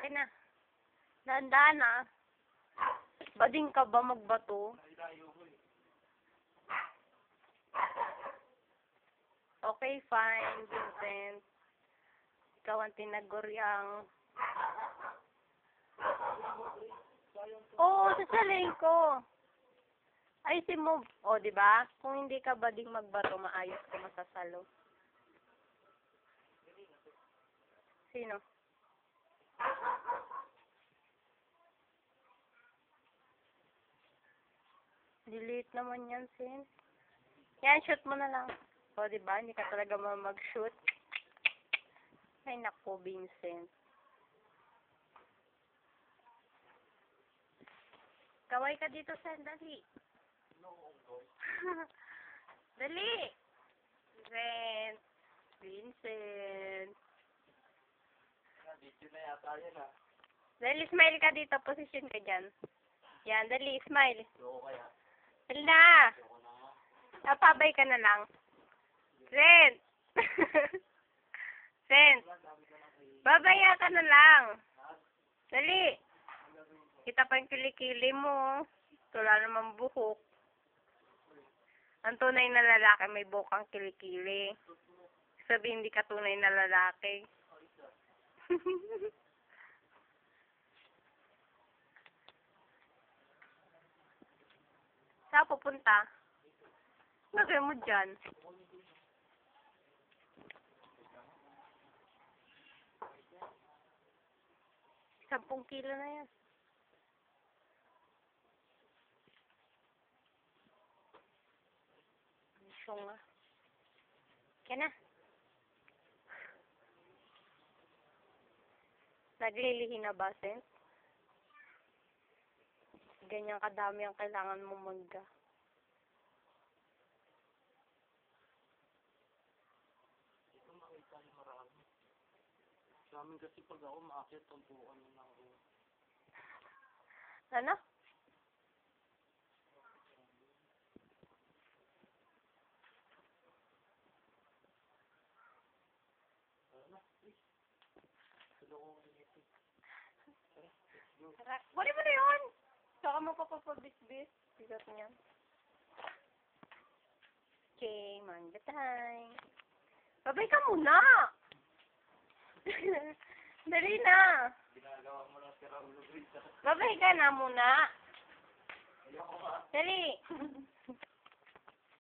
Akin na. Dahan-dahan ah. Bading ka ba magbato? Okay, fine, Vincent. Ikaw ang tinaguriang. Oo, sasaling ko. Ayusin mo. O, diba? Kung hindi ka bading magbato, maayos ko masasalo. Sino? Delete naman yan, Sin. Yan, shoot mo na lang. O, diba? Hindi ka talaga mag-shoot. Ay, naku, Vincent. Kaway ka dito, Sen. Dali. Dali. Vincent. Vincent. Dito na yata yan ah. Dali, smile ka dito. Position ka dyan. Yan, dali, smile. Loko kaya. Dali na. Napabay ka na lang. Sen. Sen. Babaya ka na lang. Dali. Kita pa yung kilikili mo. Wala namang buhok. Ang tunay na lalaki may buhok ang kilikili. Sabi hindi ka tunay na lalaki. Saan pupunta? Lagay mo dyan. 10 kilo na yan. Isyo nga. Kaya na. Naglilihi na ba, Sen? Ganyan kadami ang kailangan mo magda. Ito makita yung marami. Sa amin kasi pag ako maakit, tumpuan na ako. Ano? Wala mo na yun! Saka mo papapabis-bis. Bigat niya. Okay, manga time. Babay ka muna! Dali na! Ginagawa mo lang si Raul Luis. Babay ka na muna! Dali!